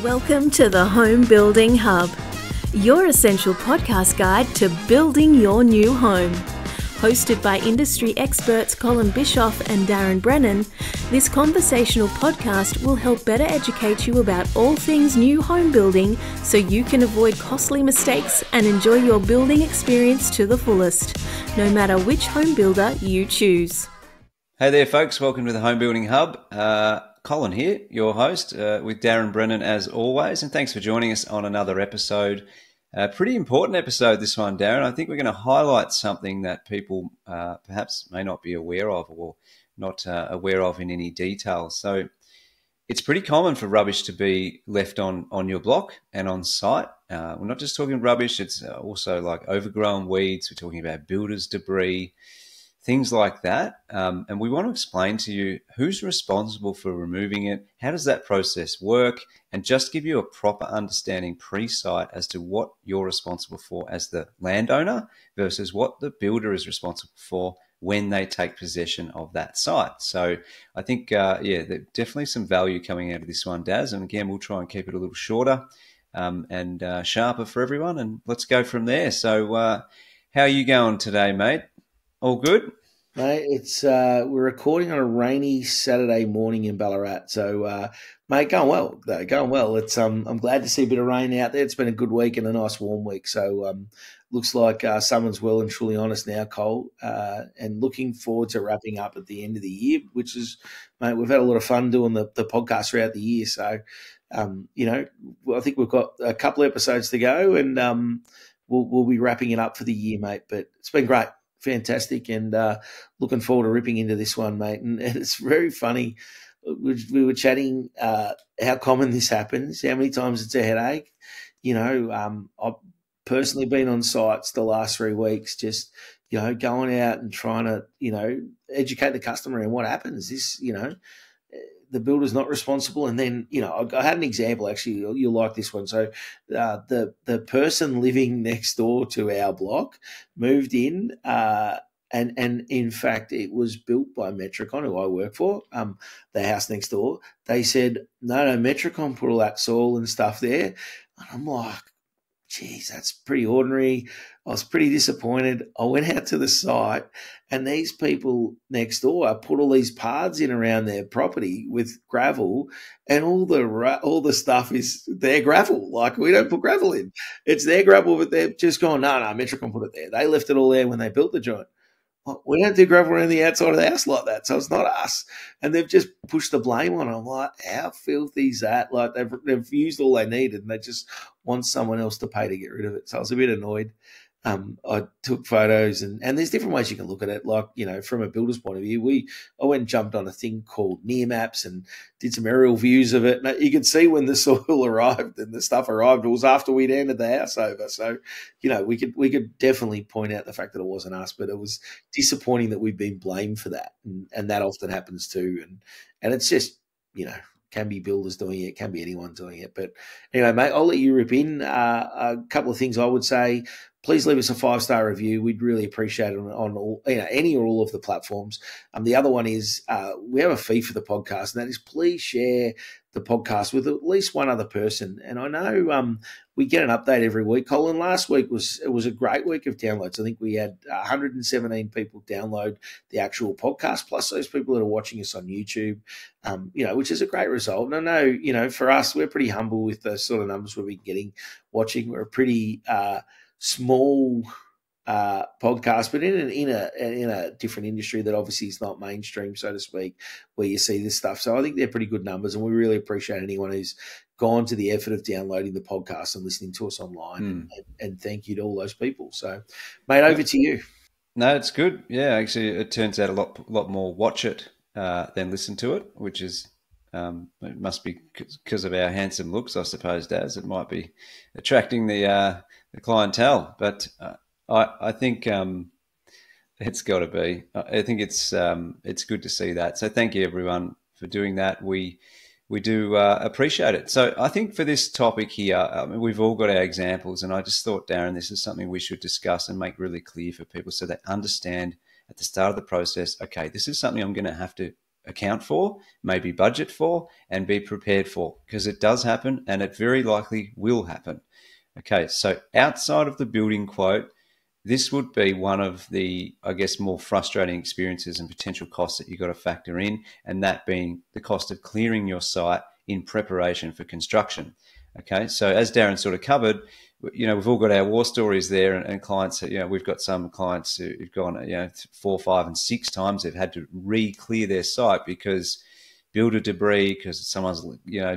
Welcome to the Home Building Hub, your essential podcast guide to building your new home. Hosted by industry experts Colin Bischoff and Darren Brennan, this conversational podcast will help better educate you about all things new home building so you can avoid costly mistakes and enjoy your building experience to the fullest, no matter which home builder you choose. Hey there, folks. Welcome to the Home Building Hub. Colin here, your host, with Darren Brennan as always, and thanks for joining us on another episode. A pretty important episode, this one, Darren. I think we're going to highlight something that people perhaps may not be aware of or not aware of in any detail. So it's pretty common for rubbish to be left on your block and on site. We're not just talking rubbish, it's also like overgrown weeds. We're talking about builders' debris, things like that. And we want to explain to you who's responsible for removing it, how does that process work, and just give you a proper understanding pre-site as to what you're responsible for as the landowner versus what the builder is responsible for when they take possession of that site. So I think, there's definitely some value coming out of this one, Daz. And again, we'll try and keep it a little shorter and sharper for everyone. And let's go from there. So how are you going today, mate? All good? Mate, it's we're recording on a rainy Saturday morning in Ballarat. So, mate, going well. Going well. It's I'm glad to see a bit of rain out there. It's been a good week and a nice warm week. So, looks like summer's well and truly honest now, Cole. And looking forward to wrapping up at the end of the year, which is, mate, we've had a lot of fun doing the podcast throughout the year. So, I think we've got a couple of episodes to go, and we'll be wrapping it up for the year, mate. But it's been great. Fantastic, and looking forward to ripping into this one, mate. And it's very funny. We were chatting how common this happens, how many times it's a headache. I've personally been on sites the last 3 weeks, just going out and trying to educate the customer on what happens. This the builder's not responsible, and then I had an example actually. You'll like this one. So the person living next door to our block moved in, and in fact it was built by Metricon, who I work for. The house next door, they said no, Metricon put all that soil and stuff there, and I'm like, geez, that's pretty ordinary. I was pretty disappointed. I went out to the site, and these people next door put all these paths in around their property with gravel, and all the stuff is their gravel. Like, we don't put gravel in. It's their gravel, but they've just gone, no, Metricon put it there. They left it all there when they built the joint. Well, we don't do gravel around the outside of the house like that, so it's not us. And they've just pushed the blame on it. I'm like, how filthy is that? Like, they've used all they needed, and they just want someone else to pay to get rid of it. So I was a bit annoyed. I took photos, and there's different ways you can look at it. Like, from a builder's point of view, I went and jumped on a thing called Near Maps and did some aerial views of it. And you could see when the soil arrived and the stuff arrived, it was after we'd handed the house over. So, we could definitely point out the fact that it wasn't us, but it was disappointing that we've been blamed for that. And that often happens too. And it's just, can be builders doing it, can be anyone doing it. But anyway, mate, I'll let you rip in. A couple of things I would say. Please leave us a 5-star review. We'd really appreciate it on all, any or all of the platforms. The other one is we have a fee for the podcast, and that is please share the podcast with at least one other person. And I know we get an update every week. Colin, last week was a great week of downloads. I think we had 117 people download the actual podcast, plus those people that are watching us on YouTube, which is a great result. And I know, for us, we're pretty humble with the sort of numbers we've been getting watching. We're a pretty small podcast, but in a different industry that obviously is not mainstream, so to speak, where you see this stuff. So I think they're pretty good numbers, and we really appreciate anyone who's gone to the effort of downloading the podcast and listening to us online. And thank you to all those people. So, mate, over to you. No, it's good. Yeah, actually, it turns out a lot more watch it than listen to it, which is it must be because of our handsome looks, I suppose, Daz. It might be attracting the clientele, but I think it's got to be. I think it's good to see that. So thank you, everyone, for doing that. We do appreciate it. So I think for this topic here, we've all got our examples, and I just thought, Darren, this is something we should discuss and make really clear for people so they understand at the start of the process, okay, this is something I'm going to have to account for, maybe budget for, and be prepared for, because it does happen and it very likely will happen. Okay, so outside of the building quote, this would be one of the, I guess, more frustrating experiences and potential costs that you've got to factor in, and that being the cost of clearing your site in preparation for construction. Okay, so as Darren sort of covered, we've all got our war stories there, and clients, we've got some clients who've gone, 4, 5, and 6 times they've had to re-clear their site because builder debris, because someone's,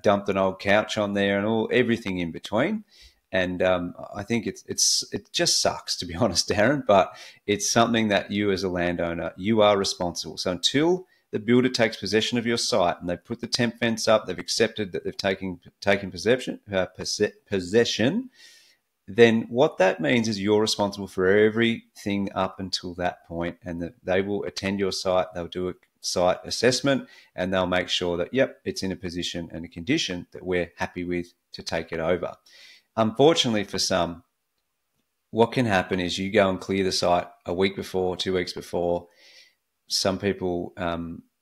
dumped an old couch on there and everything in between. And I think it just sucks, to be honest, Darren, but it's something that you as a landowner, you are responsible. So until the builder takes possession of your site and they've put the temp fence up, they've accepted that they've taken possession, then what that means is you're responsible for everything up until that point, and that they will attend your site, they'll do a site assessment, and they'll make sure that, yep, it's in a position and a condition that we're happy with to take it over. Unfortunately for some, what can happen is you go and clear the site a week before, 2 weeks before. Some people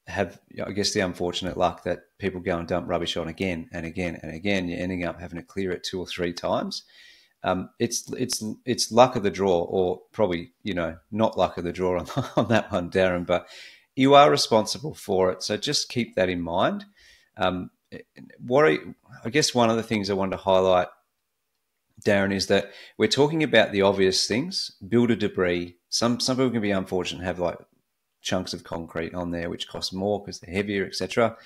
have, I guess, the unfortunate luck that people go and dump rubbish on again and again and again. You're ending up having to clear it 2 or 3 times. It's luck of the draw, or probably, not luck of the draw on that one, Darren, but you are responsible for it. So just keep that in mind. I guess one of the things I wanted to highlight, Darren, is that we're talking about the obvious things, builder debris. Some people can be unfortunate and have like chunks of concrete on there, which cost more because they're heavier, etc.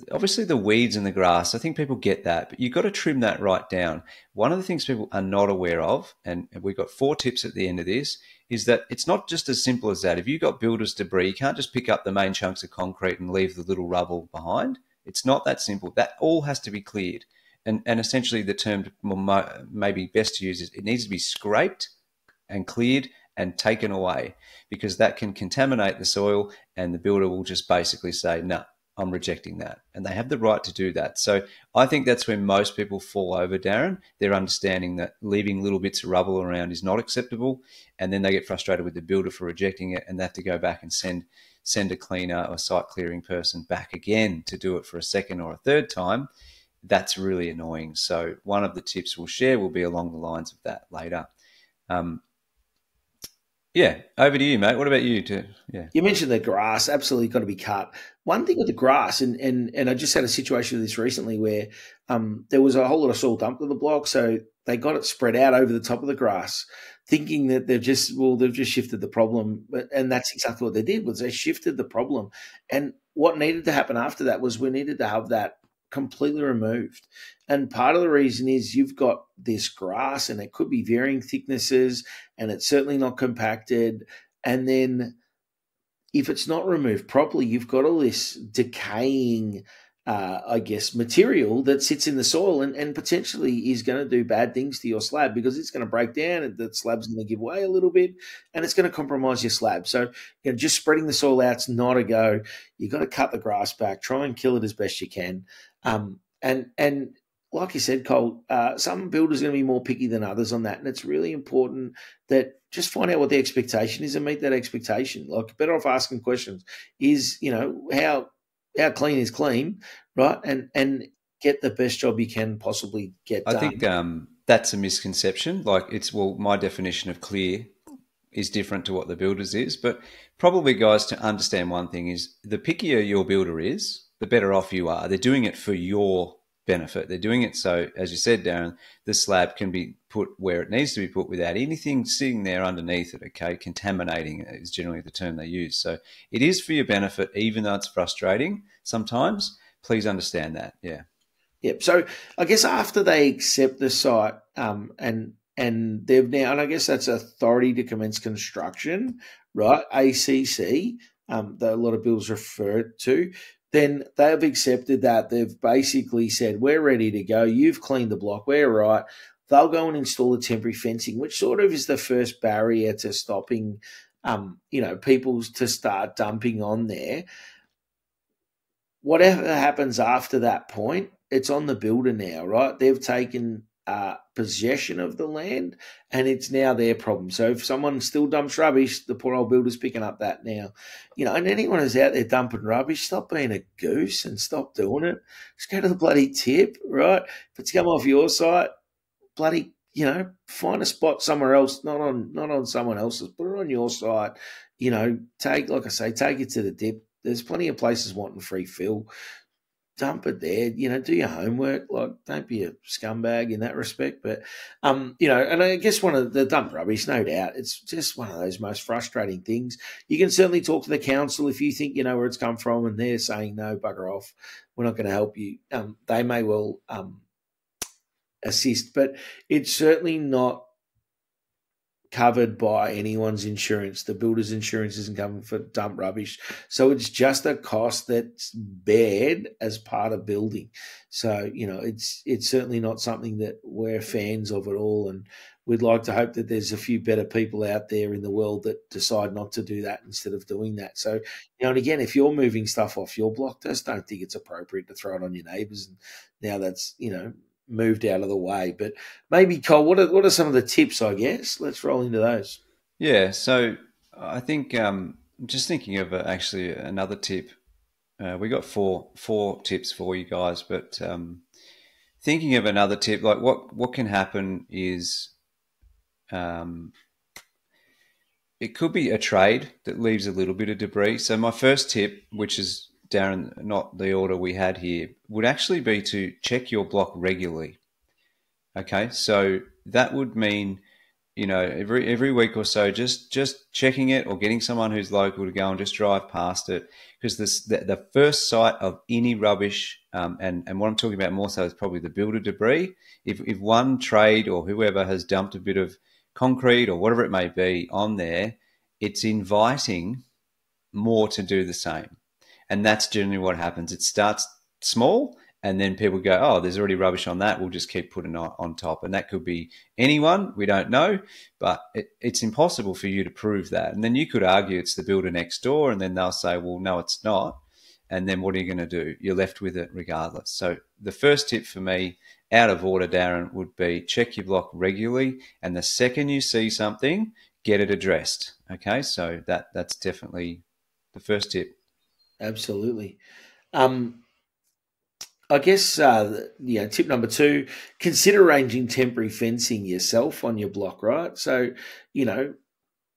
Obviously the weeds and the grass, I think people get that, but you've got to trim that right down. One of the things people are not aware of, and we've got 4 tips at the end of this, is that it's not just as simple as that. If you've got builder's debris, you can't just pick up the main chunks of concrete and leave the little rubble behind. It's not that simple. That all has to be cleared. And essentially the term maybe best to use is it needs to be scraped and cleared and taken away, because that can contaminate the soil, and the builder will just basically say, no, I'm rejecting that. And they have the right to do that. So I think that's where most people fall over, Darren. They're understanding that leaving little bits of rubble around is not acceptable, and then they get frustrated with the builder for rejecting it, and they have to go back and send a cleaner or site clearing person back again to do it for a second or a third time. That's really annoying. So one of the tips we'll share will be along the lines of that later. Over to you, mate. What about you? You mentioned the grass. Absolutely got to be cut. One thing with the grass, and I just had a situation with this recently where there was a whole lot of soil dumped on the block, so they got it spread out over the top of the grass, thinking that they've just shifted the problem. And that's exactly what they did, was they shifted the problem. And what needed to happen after that was we needed to have that completely removed. And part of the reason is you've got this grass and it could be varying thicknesses and it's certainly not compacted. And then if it's not removed properly, you've got all this decaying, material that sits in the soil and potentially is going to do bad things to your slab, because it's going to break down and the slab's going to give way a little bit and it's going to compromise your slab. So, just spreading the soil out's not a go. You've got to cut the grass back, try and kill it as best you can. And like you said, Cole, some builders are going to be more picky than others on that. And it's really important that just find out what the expectation is and meet that expectation. Like, better off asking questions is, how clean is clean, right? And get the best job you can possibly get done. I think that's a misconception. Like, my definition of clear is different to what the builder's is. But probably, guys, to understand one thing is the pickier your builder is, the better off you are. They're doing it for your benefit. They're doing it so, as you said, Darren, the slab can be put where it needs to be put without anything sitting there underneath it, okay? Contaminating is generally the term they use. So it is for your benefit, even though it's frustrating sometimes. Please understand that, yeah. Yep. So I guess after they accept the site and they've now, and I guess that's authority to commence construction, right? ACC, that a lot of builders refer to. Then they've accepted that. They've basically said, we're ready to go. You've cleaned the block. We're right. They'll go and install the temporary fencing, which sort of is the first barrier to stopping, people to start dumping on there. Whatever happens after that point, it's on the builder now, right? They've taken possession of the land, and it's now their problem. So if someone still dumps rubbish, the poor old builder's picking up that now. And anyone who's out there dumping rubbish, stop being a goose and stop doing it. Just go to the bloody tip, right? If it's come off your site, bloody, find a spot somewhere else, not on someone else's, put it on your site. Take it to the dip. There's plenty of places wanting free fill. Dump it there, do your homework. Like, don't be a scumbag in that respect. But, and I guess one of the dump rubbish, no doubt, it's just one of those most frustrating things. You can certainly talk to the council if you think you know where it's come from and they're saying, no, bugger off, we're not going to help you. They may well assist, but it's certainly not covered by anyone's insurance. The builder's insurance isn't covered for dump rubbish. So it's just a cost that's bared as part of building. So, it's certainly not something that we're fans of at all. And we'd like to hope that there's a few better people out there in the world that decide not to do that instead of doing that. So, and again, if you're moving stuff off your block, just don't think it's appropriate to throw it on your neighbours. And now that's, moved out of the way. But maybe, Cole, what are some of the tips, I guess? Let's roll into those. Yeah, so I think just thinking of actually another tip. We got four tips for you guys, but thinking of another tip, like what can happen is it could be a trade that leaves a little bit of debris. So my first tip, which is, Darren, not the order we had here, would actually be to check your block regularly. Okay, so that would mean, every week or so, just checking it or getting someone who's local to go and just drive past it, because the first sight of any rubbish, and what I'm talking about more so is probably the builder debris. If one trade or whoever has dumped a bit of concrete or whatever it may be on there, it's inviting more to do the same. And that's generally what happens. It starts small, and then people go, oh, there's already rubbish on that. We'll just keep putting it on top. And that could be anyone. We don't know. But it's impossible for you to prove that. And then you could argue it's the builder next door, and then they'll say, well, no, it's not. And then what are you going to do? You're left with it regardless. So the first tip for me, out of order, Darren, would be check your block regularly. And the second you see something, get it addressed. Okay, so that's definitely the first tip. Absolutely. I guess, tip number 2, consider arranging temporary fencing yourself on your block, right? So,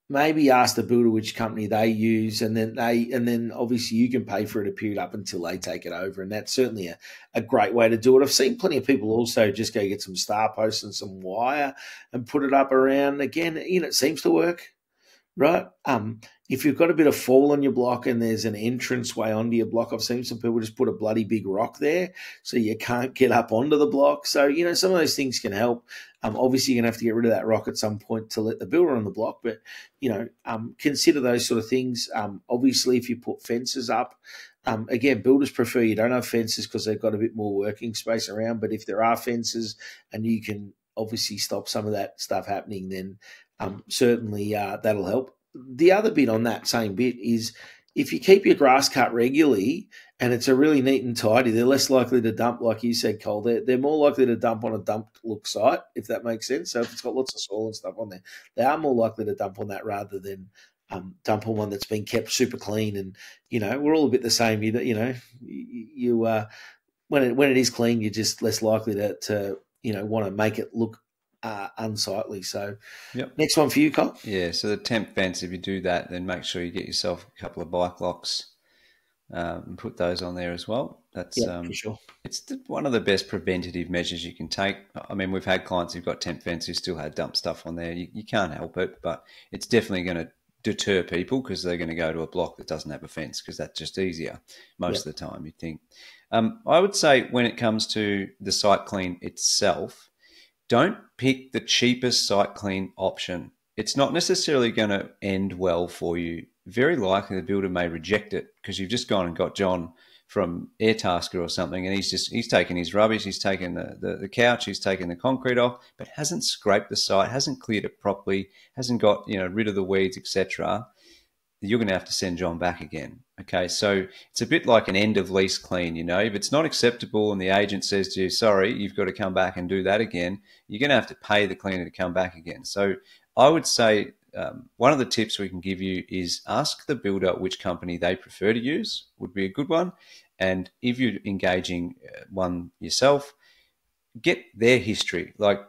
maybe ask the builder which company they use, and then obviously you can pay for it a period up until they take it over. And that's certainly a great way to do it. I've seen plenty of people also just go get some star posts and some wire and put it up around. Again, it seems to work, right? If you've got a bit of fall on your block and there's an entrance way onto your block, I've seen some people just put a bloody big rock there so you can't get up onto the block. So, some of those things can help. Obviously, you're going to have to get rid of that rock at some point to let the builder on the block, but, consider those sort of things. Obviously, if you put fences up, again, builders prefer you don't have fences because they've got a bit more working space around, but if there are fences and you can obviously stop some of that stuff happening, then certainly that'll help. The other bit on that same bit is if you keep your grass cut regularly and it's a really neat and tidy, they're less likely to dump, like you said, Cole. They're more likely to dump on a dumped look site, if that makes sense. So if it's got lots of soil and stuff on there, they are more likely to dump on that rather than dump on one that's been kept super clean. And, we're all a bit the same. When it is clean, you're just less likely to want to make it look unsightly. So yep. Next one for you, Cole. Yeah, so the temp fence, if you do that, then make sure you get yourself a couple of bike locks and put those on there as well. That's for sure. It's one of the best preventative measures you can take. I mean, we've had clients who've got temp fence who still had dump stuff on there. You can't help it, but it's definitely going to deter people because they're going to go to a block that doesn't have a fence because that's just easier most of the time, you'd think. I would say when it comes to the site clean itself, don't pick the cheapest site clean option. It's not necessarily going to end well for you. Very likely the builder may reject it because you've just gone and got John from Airtasker or something, and he's taken his rubbish, he's taken the couch, he's taken the concrete off, but hasn't scraped the site, hasn't cleared it properly, hasn't got rid of the weeds, etc. you're going to have to send John back again. Okay, so it's a bit like an end of lease clean. If it's not acceptable and the agent says to you, sorry, you've got to come back and do that again, you're going to have to pay the cleaner to come back again. So I would say one of the tips we can give you is ask the builder which company they prefer to use, would be a good one. And if you're engaging one yourself, get their history. Like,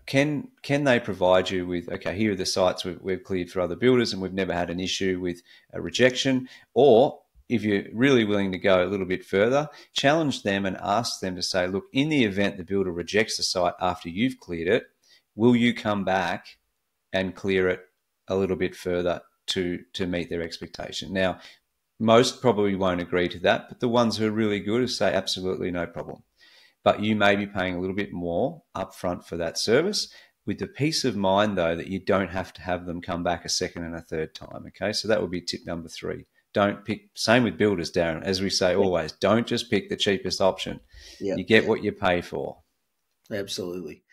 can they provide you with, okay, here are the sites we've cleared for other builders and we've never had an issue with a rejection? Or if you're really willing to go a little bit further, challenge them and ask them to say, look, in the event the builder rejects the site after you've cleared it, will you come back and clear it a little bit further to meet their expectation? Now, most probably won't agree to that, but the ones who are really good will say absolutely no problem. But you may be paying a little bit more upfront for that service, with the peace of mind, though, that you don't have to have them come back a second and a third time. Okay, so that would be tip number 3. Don't pick, same with builders, Darren, as we say always, don't just pick the cheapest option. Yep. You get what you pay for. Absolutely.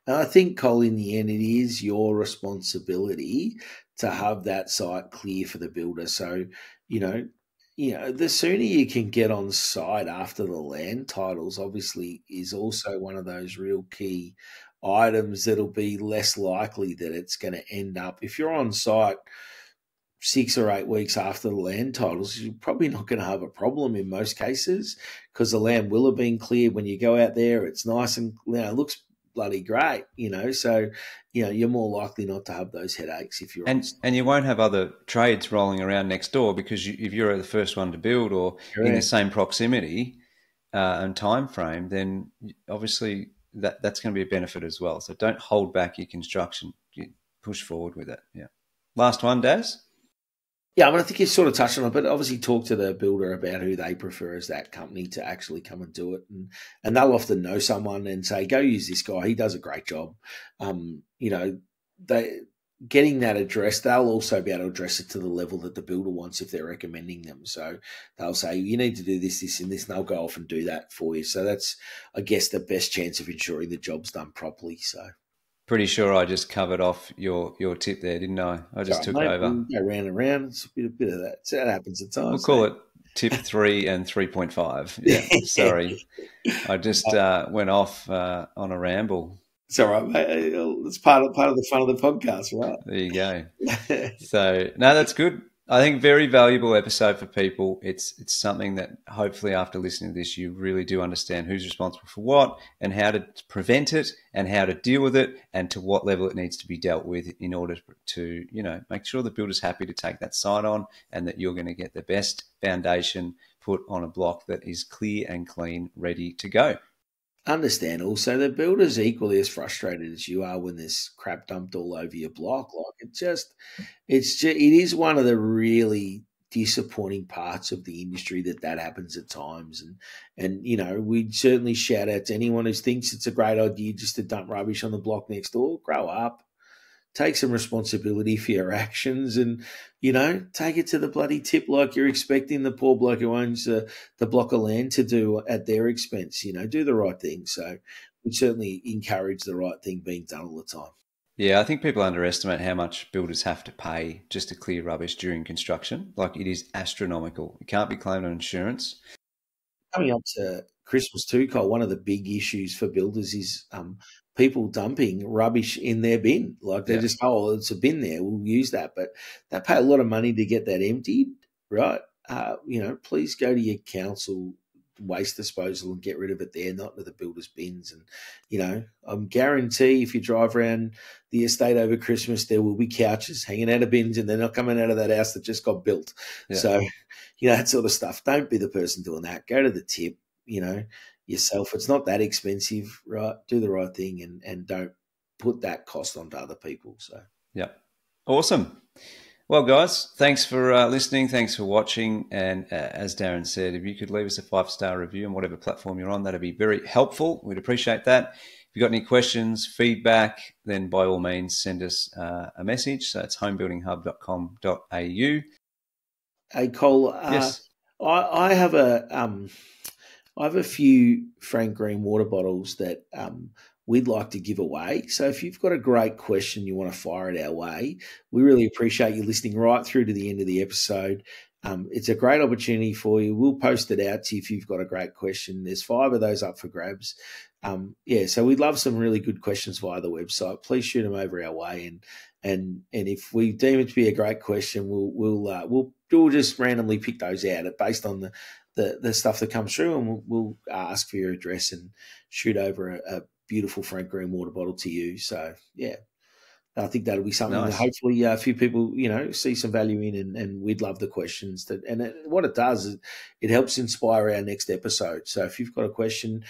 And I think, Cole, in the end, it is your responsibility to have that site clear for the builder. So, the sooner you can get on site after the land titles, obviously, is also one of those real key items that'll be less likely that it's going to end up. If you're on site 6 or 8 weeks after the land titles, you're probably not going to have a problem in most cases, because the land will have been cleared. When you go out there, it's nice and it looks bloody great, so you're more likely not to have those headaches if you're and you won't have other trades rolling around next door, because if you're the first one to build or in the same proximity and time frame, then obviously that's going to be a benefit as well. So don't hold back your construction, you push forward with it. Yeah. Last one, Daz. Yeah, I think you sort of touched on it, but obviously talk to the builder about who they prefer as that company to actually come and do it. And they'll often know someone and say, go use this guy. He does a great job. They getting that address, they'll also be able to address it to the level that the builder wants if they're recommending them. So they'll say, you need to do this, this, and this, and they'll go off and do that for you. So that's, I guess, the best chance of ensuring the job's done properly. So. Pretty sure I just covered off your tip there, didn't I? I just took over. Go round and round. It's a bit of that. So that happens at times. We'll call it tip 3 and 3.5. Yeah, sorry. I just went off on a ramble. It's all right, mate. It's part of the fun of the podcast, right? There you go. So, no, that's good. I think very valuable episode for people. It's something that hopefully after listening to this, you really do understand who's responsible for what and how to prevent it and how to deal with it and to what level it needs to be dealt with in order to, make sure the builder's happy to take that site on and that you're going to get the best foundation put on a block that is clear and clean, ready to go. Understand also the builder's equally as frustrated as you are when there's crap dumped all over your block. Like it is one of the really disappointing parts of the industry that happens at times. And we'd certainly shout out to anyone who thinks it's a great idea just to dump rubbish on the block next door. Grow up. Take some responsibility for your actions and, take it to the bloody tip like you're expecting the poor bloke who owns the block of land to do at their expense. Do the right thing. So we certainly encourage the right thing being done all the time. Yeah, I think people underestimate how much builders have to pay just to clear rubbish during construction. Like, it is astronomical. It can't be claimed on insurance. Coming up to Christmas too, Cole, one of the big issues for builders is people dumping rubbish in their bin. Like they're just, it's a bin there, we'll use that. But they pay a lot of money to get that emptied, right? Please go to your council waste disposal and get rid of it there, not to the builders' bins. And, I guarantee if you drive around the estate over Christmas, there will be couches hanging out of bins and they're not coming out of that house that just got built. Yeah. So, that sort of stuff. Don't be the person doing that. Go to the tip, yourself. It's not that expensive, right? Do the right thing and don't put that cost onto other people. So, yeah. Awesome. Well, guys, thanks for listening. Thanks for watching. And as Darren said, if you could leave us a 5-star review on whatever platform you're on, that'd be very helpful. We'd appreciate that. If you've got any questions, feedback, then by all means, send us a message. So it's homebuildinghub.com.au. Hey, Cole, yes. I have a few Frank Green water bottles that we'd like to give away. So if you've got a great question you want to fire it our way, we really appreciate you listening right through to the end of the episode. It's a great opportunity for you. We'll post it out to you if you've got a great question. There's 5 of those up for grabs. So we'd love some really good questions via the website. Please shoot them over our way, and if we deem it to be a great question, we'll just randomly pick those out based on the stuff that comes through, and we'll ask for your address and shoot over a beautiful Frank Green water bottle to you. So yeah. I think that'll be something that hopefully a few people, see some value in, and we'd love the questions. What it does is it helps inspire our next episode. So if you've got a question,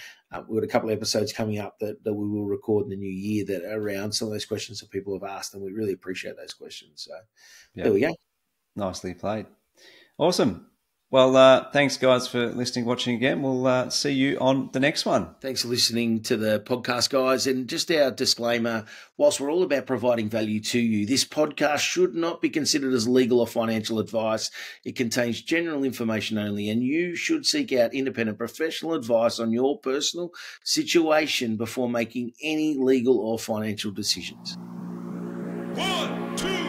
we've got a couple of episodes coming up that we will record in the new year that are around some of those questions that people have asked, and we really appreciate those questions. So There we go. Nicely played. Awesome. Well, thanks, guys, for listening, watching again. We'll see you on the next one. Thanks for listening to the podcast, guys. And just our disclaimer, whilst we're all about providing value to you, this podcast should not be considered as legal or financial advice. It contains general information only, and you should seek out independent professional advice on your personal situation before making any legal or financial decisions. 1, 2,